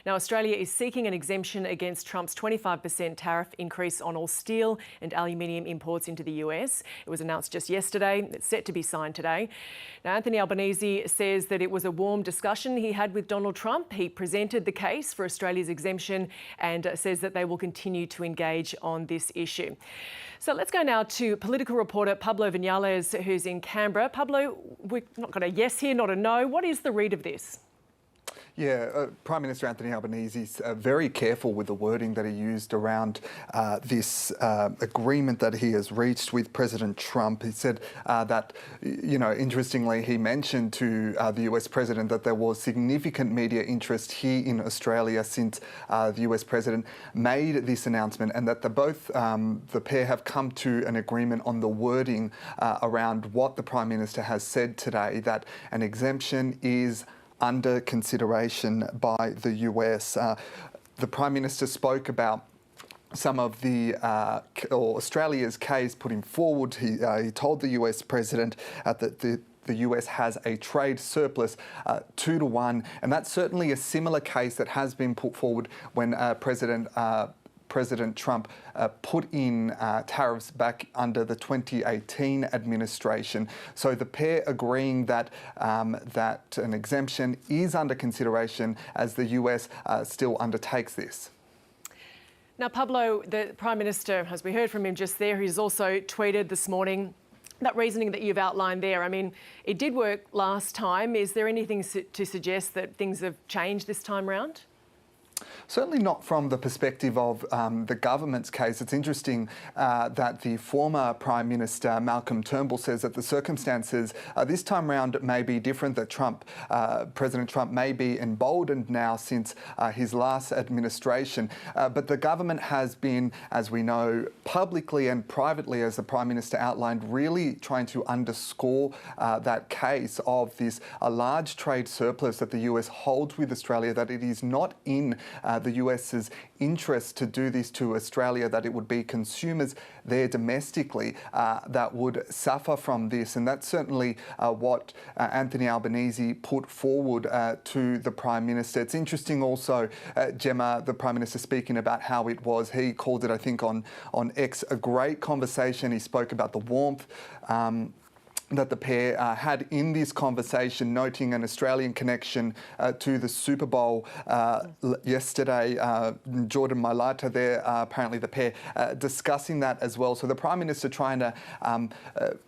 Now, Australia is seeking an exemption against Trump's 25% tariff increase on all steel and aluminium imports into the US. It was announced just yesterday. It's set to be signed today. Now, Anthony Albanese says that it was a warm discussion he had with Donald Trump. He presented the case for Australia's exemption and says that they will continue to engage on this issue. So let's go now to political reporter Pablo Vinales, who's in Canberra. Pablo, we've not got a yes here, not a no. What is the read of this? Yeah, Prime Minister Anthony Albanese is very careful with the wording that he used around this agreement that he has reached with President Trump. He said that, interestingly, he mentioned to the US President that there was significant media interest here in Australia since the US President made this announcement, and that the pair have come to an agreement on the wording around what the Prime Minister has said today, that an exemption is under consideration by the US. The Prime Minister spoke about some of Australia's case putting forward. He told the US President that the US has a trade surplus 2-1, and that's certainly a similar case that has been put forward when President Trump put in tariffs back under the 2018 administration. So the pair agreeing that that an exemption is under consideration as the US still undertakes this. Now, Pablo, the Prime Minister, as we heard from him just there, he's also tweeted this morning that reasoning that you've outlined there. I mean, it did work last time. Is there anything to suggest that things have changed this time round? Certainly not from the perspective of the government's case. It's interesting that the former Prime Minister, Malcolm Turnbull, says that the circumstances this time round may be different, that President Trump may be emboldened now since his last administration. But the government has been, as we know, publicly and privately, as the Prime Minister outlined, really trying to underscore that case of this large trade surplus that the US holds with Australia, that it is not in the US's interest to do this to Australia, that it would be consumers there domestically that would suffer from this. And that's certainly what Anthony Albanese put forward to the Prime Minister. It's interesting also, Gemma, the Prime Minister speaking about how it was, he called it, I think, on X, a great conversation. He spoke about the warmth that the pair had in this conversation, noting an Australian connection to the Super Bowl yesterday. Jordan Mailata there, apparently the pair discussing that as well. So the Prime Minister trying to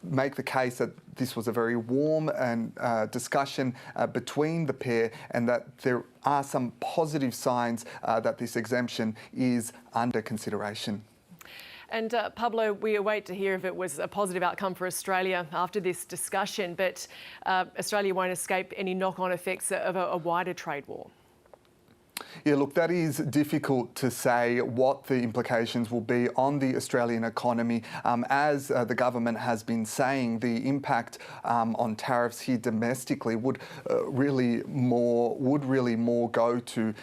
make the case that this was a very warm and discussion between the pair, and that there are some positive signs that this exemption is under consideration. And Pablo, we await to hear if it was a positive outcome for Australia after this discussion, but Australia won't escape any knock-on effects of a wider trade war. Yeah, look, that is difficult to say what the implications will be on the Australian economy. As the government has been saying, the impact on tariffs here domestically would really more go to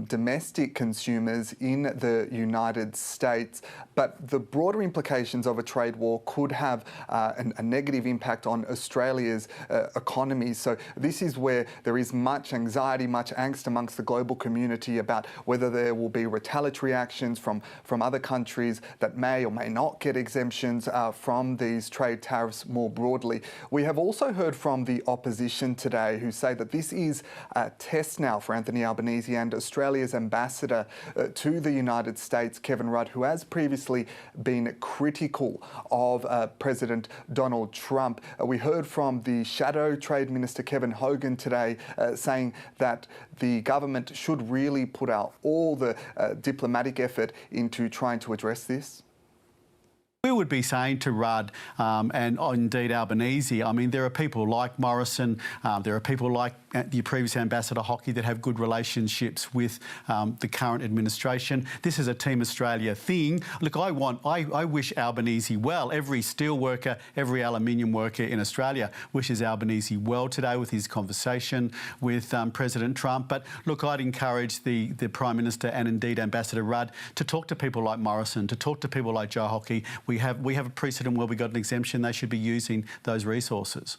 domestic consumers in the United States. But the broader implications of a trade war could have a negative impact on Australia's economy. So this is where there is much anxiety, much angst amongst the global community about whether there will be retaliatory actions from other countries that may or may not get exemptions from these trade tariffs more broadly. We have also heard from the opposition today, who say that this is a test now for Anthony Albanese and Australia's ambassador to the United States, Kevin Rudd, who has previously been critical of President Donald Trump. We heard from the Shadow Trade Minister, Kevin Hogan, today saying that the government should really put out all the diplomatic effort into trying to address this? We would be saying to Rudd and indeed Albanese, I mean, there are people like Morrison, there are people like the previous Ambassador Hockey that have good relationships with the current administration. This is a Team Australia thing. Look, I wish Albanese well. Every steel worker, every aluminium worker in Australia wishes Albanese well today with his conversation with President Trump. But look, I'd encourage the Prime Minister and indeed Ambassador Rudd to talk to people like Morrison, to talk to people like Joe Hockey. We have a precedent where we got an exemption. They should be using those resources.